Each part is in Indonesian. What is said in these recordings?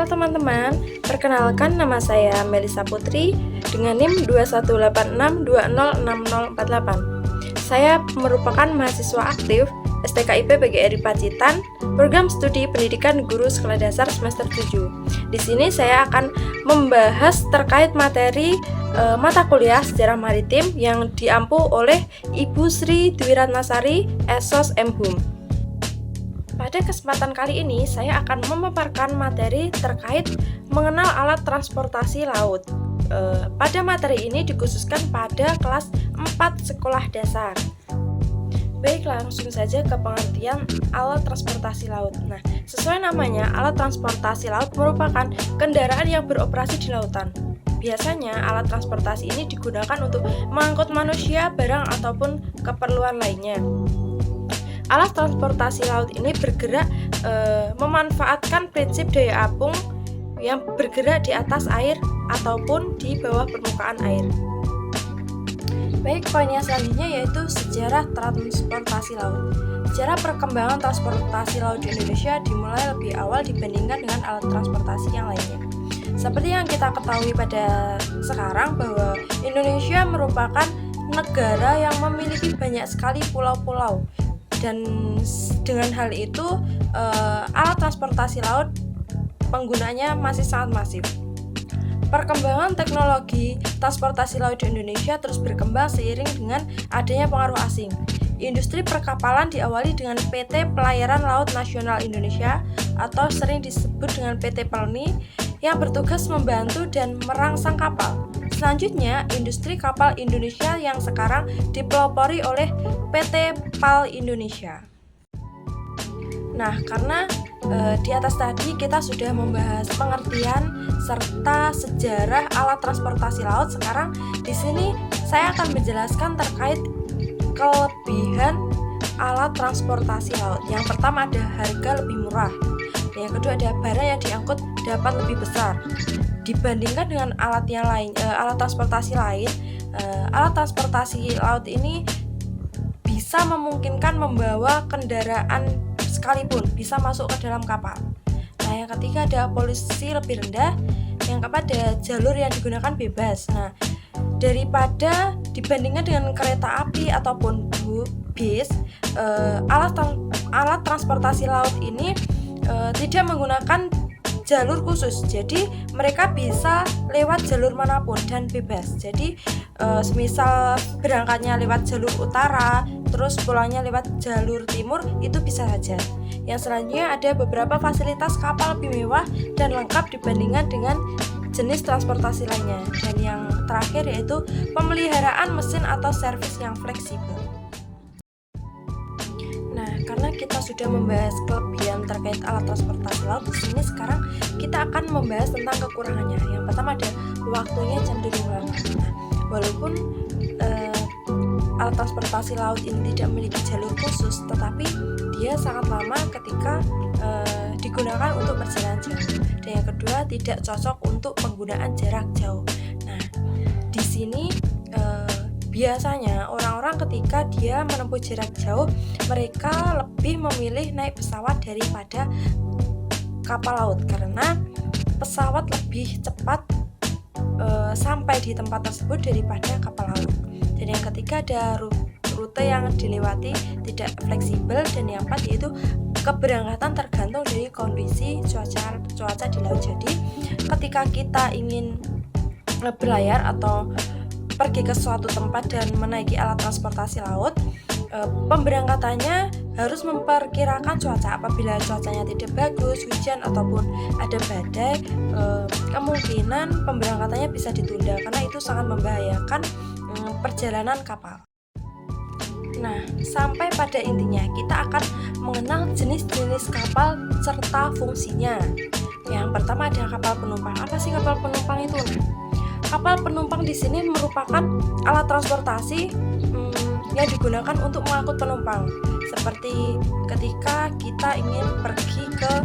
Halo teman-teman, perkenalkan nama saya Melisa Putri dengan NIM 2186206048. Saya merupakan mahasiswa aktif STKIP PGRI Pacitan, program studi pendidikan guru sekolah dasar semester 7. Di sini saya akan membahas terkait materi mata kuliah sejarah maritim yang diampu oleh Ibu Sri Dwi Ratnasari, Esos M.Hum. Pada kesempatan kali ini, saya akan memaparkan materi terkait mengenal alat transportasi laut. Pada materi ini dikhususkan pada kelas 4 sekolah dasar. Baik, langsung saja ke pengertian alat transportasi laut. Nah, sesuai namanya, alat transportasi laut merupakan kendaraan yang beroperasi di lautan. Biasanya, alat transportasi ini digunakan untuk mengangkut manusia, barang, ataupun keperluan lainnya. Alat transportasi laut ini bergerak memanfaatkan prinsip daya apung yang bergerak di atas air ataupun di bawah permukaan air. Baik, poinnya selanjutnya yaitu sejarah transportasi laut. Sejarah perkembangan transportasi laut di Indonesia dimulai lebih awal dibandingkan dengan alat transportasi yang lainnya. Seperti yang kita ketahui pada sekarang bahwa Indonesia merupakan negara yang memiliki banyak sekali pulau-pulau. Dan dengan hal itu alat transportasi laut penggunaannya masih sangat masif. Perkembangan teknologi transportasi laut di Indonesia terus berkembang seiring dengan adanya pengaruh asing. Industri perkapalan diawali dengan PT Pelayaran Laut Nasional Indonesia atau sering disebut dengan PT Pelni yang bertugas membantu dan merangsang kapal. Selanjutnya, industri kapal Indonesia yang sekarang dipelopori oleh PT PAL Indonesia. Nah, karena di atas tadi kita sudah membahas pengertian serta sejarah alat transportasi laut, sekarang di sini saya akan menjelaskan terkait kelebihan alat transportasi laut. Yang pertama ada harga lebih murah. Yang kedua ada barang yang diangkut dapat lebih besar. Dibandingkan dengan alat yang lain, alat transportasi lain, alat transportasi laut ini bisa memungkinkan membawa kendaraan sekalipun bisa masuk ke dalam kapal. Nah, yang ketiga ada polusi lebih rendah. Yang keempat ada jalur yang digunakan bebas. Nah, daripada dibandingkan dengan kereta api ataupun bis, alat transportasi laut ini tidak menggunakan jalur khusus, jadi mereka bisa lewat jalur manapun dan bebas. Jadi semisal berangkatnya lewat jalur utara, terus pulangnya lewat jalur timur, itu bisa saja. Yang selanjutnya ada beberapa fasilitas kapal lebih mewah dan lengkap dibandingkan dengan jenis transportasi lainnya. Dan yang terakhir yaitu pemeliharaan mesin atau servis yang fleksibel. Nah, karena kita sudah membahas kelebihan terkait alat transportasi laut, di sini sekarang kita akan membahas tentang kekurangannya. Yang pertama ada waktunya cenderung lama. Nah, walaupun alat transportasi laut ini tidak memiliki jalur khusus, tetapi dia sangat lama ketika digunakan untuk perjalanan jauh. Dan yang kedua tidak cocok untuk penggunaan jarak jauh. Nah, di sini biasanya orang-orang ketika dia menempuh jarak jauh, mereka lebih memilih naik pesawat daripada kapal laut karena pesawat lebih cepat sampai di tempat tersebut daripada kapal laut. Dan yang ketiga ada rute yang dilewati tidak fleksibel. Dan yang keempat yaitu keberangkatan tergantung dari kondisi cuaca di laut. Jadi ketika kita ingin berlayar atau pergi ke suatu tempat dan menaiki alat transportasi laut, pemberangkatannya harus memperkirakan cuaca. Apabila cuacanya tidak bagus, hujan ataupun ada badai, kemungkinan pemberangkatannya bisa ditunda karena itu sangat membahayakan perjalanan kapal. Nah, sampai pada intinya kita akan mengenal jenis-jenis kapal serta fungsinya. Yang pertama ada kapal penumpang. Apa sih kapal penumpang itu? Kapal penumpang di sini merupakan alat transportasi yang digunakan untuk mengangkut penumpang. Seperti ketika kita ingin pergi ke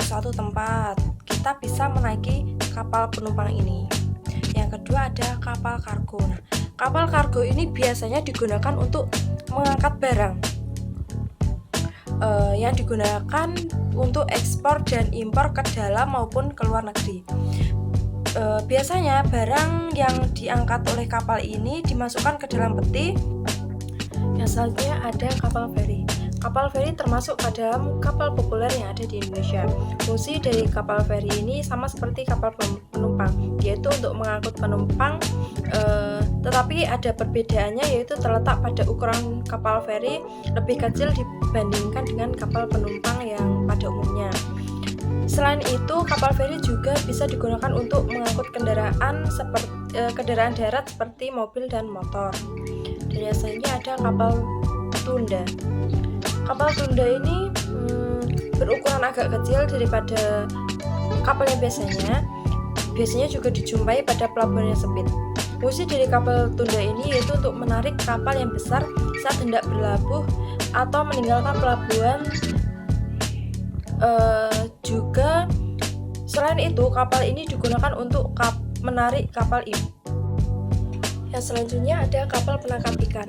suatu tempat, kita bisa menaiki kapal penumpang ini. Yang kedua ada kapal kargo. Nah, kapal kargo ini biasanya digunakan untuk mengangkat barang. yang digunakan untuk ekspor dan impor ke dalam maupun ke luar negeri. Biasanya barang yang diangkat oleh kapal ini dimasukkan ke dalam peti. Yang selanjutnya ada kapal feri. Kapal feri termasuk ke dalam kapal populer yang ada di Indonesia. Fungsi dari kapal feri ini sama seperti kapal penumpang, yaitu untuk mengangkut penumpang, tetapi ada perbedaannya, yaitu terletak pada ukuran kapal feri lebih kecil dibandingkan dengan kapal penumpang yang pada umumnya. Selain itu, kapal feri juga bisa digunakan untuk mengangkut kendaraan kendaraan darat seperti mobil dan motor. Dan yang selanjutnya ada kapal tunda. Kapal tunda ini berukuran agak kecil daripada kapal yang biasanya juga dijumpai pada pelabuhan yang sempit. Fungsi dari kapal tunda ini yaitu untuk menarik kapal yang besar saat hendak berlabuh atau meninggalkan pelabuhan. Juga selain itu, kapal ini digunakan untuk menarik kapal impor. Yang selanjutnya ada kapal penangkap ikan.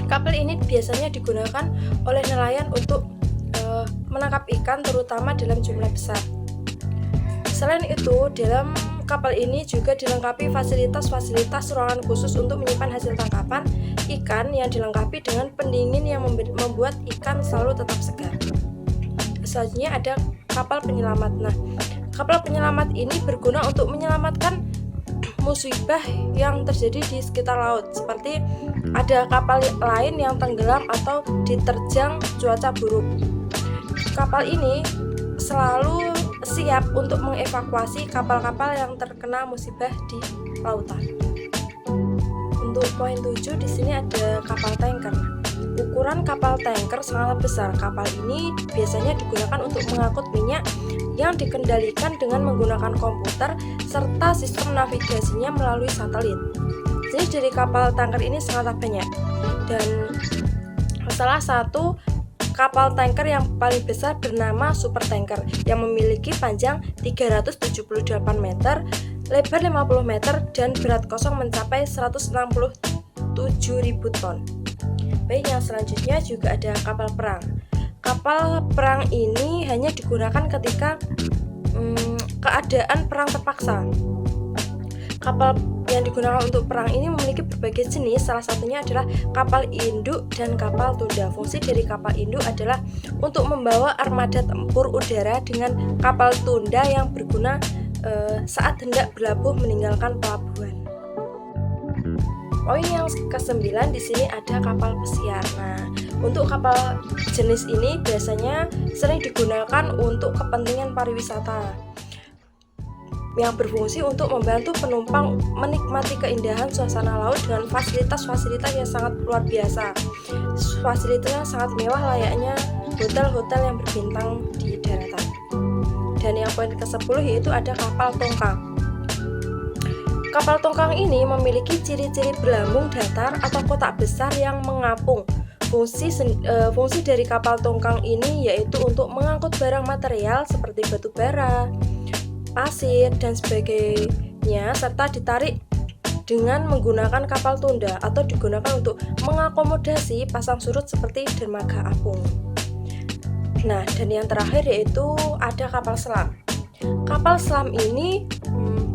Kapal ini biasanya digunakan oleh nelayan untuk menangkap ikan, terutama dalam jumlah besar. Selain itu, dalam kapal ini juga dilengkapi fasilitas-fasilitas ruangan khusus untuk menyimpan hasil tangkapan ikan yang dilengkapi dengan pendingin yang membuat ikan selalu tetap segar. Selanjutnya ada kapal penyelamat. Nah, kapal penyelamat ini berguna untuk menyelamatkan musibah yang terjadi di sekitar laut, seperti ada kapal lain yang tenggelam atau diterjang cuaca buruk. Kapal ini selalu siap untuk mengevakuasi kapal-kapal yang terkena musibah di lautan. Untuk poin 7 di sini ada kapal tanker. Ukuran kapal tanker sangat besar. Kapal ini biasanya digunakan untuk mengangkut minyak yang dikendalikan dengan menggunakan komputer serta sistem navigasinya melalui satelit. Jenis dari kapal tanker ini sangat banyak, dan salah satu kapal tanker yang paling besar bernama supertanker yang memiliki panjang 378 meter, lebar 50 meter, dan berat kosong mencapai 167.000 ton. Baik, yang selanjutnya juga ada kapal perang. Kapal perang ini hanya digunakan ketika keadaan perang terpaksa. Kapal yang digunakan untuk perang ini memiliki berbagai jenis, salah satunya adalah kapal induk dan kapal tunda. Fungsi dari kapal induk adalah untuk membawa armada tempur udara, dengan kapal tunda yang berguna saat hendak berlabuh meninggalkan pelabuhan. Poin yang ke-9 di sini ada kapal pesiar. Nah, untuk kapal jenis ini biasanya sering digunakan untuk kepentingan pariwisata, yang berfungsi untuk membantu penumpang menikmati keindahan suasana laut dengan fasilitas-fasilitas yang sangat luar biasa. Fasilitasnya sangat mewah, layaknya hotel-hotel yang berbintang di daratan. Dan yang poin ke-10 yaitu ada kapal tongkang. Kapal tongkang ini memiliki ciri-ciri berlambung datar atau kotak besar yang mengapung. Fungsi dari kapal tongkang ini yaitu untuk mengangkut barang material seperti batu bara, pasir, dan sebagainya, serta ditarik dengan menggunakan kapal tunda atau digunakan untuk mengakomodasi pasang surut seperti dermaga apung. Nah, dan yang terakhir yaitu ada kapal selam. Kapal selam ini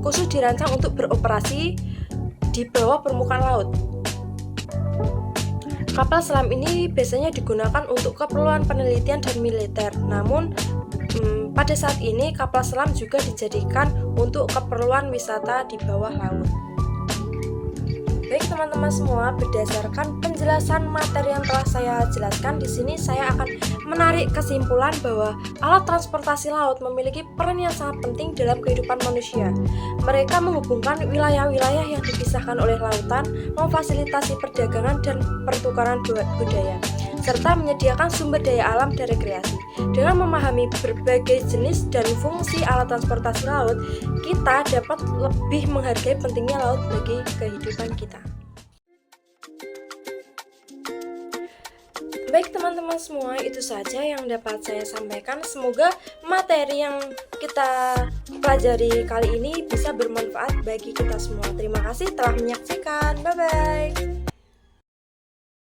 khusus dirancang untuk beroperasi di bawah permukaan laut. Kapal selam ini biasanya digunakan untuk keperluan penelitian dan militer. Namun pada saat ini kapal selam juga dijadikan untuk keperluan wisata di bawah laut. Baik teman-teman semua, berdasarkan penjelasan materi yang telah saya jelaskan di sini, saya akan menarik kesimpulan bahwa alat transportasi laut memiliki peran yang sangat penting dalam kehidupan manusia. Mereka menghubungkan wilayah-wilayah yang dipisahkan oleh lautan, memfasilitasi perdagangan dan pertukaran budaya, serta menyediakan sumber daya alam dan rekreasi. Dengan memahami berbagai jenis dan fungsi alat transportasi laut, kita dapat lebih menghargai pentingnya laut bagi kehidupan kita. Baik teman-teman semua, itu saja yang dapat saya sampaikan. Semoga materi yang kita pelajari kali ini bisa bermanfaat bagi kita semua. Terima kasih telah menyaksikan. Bye-bye.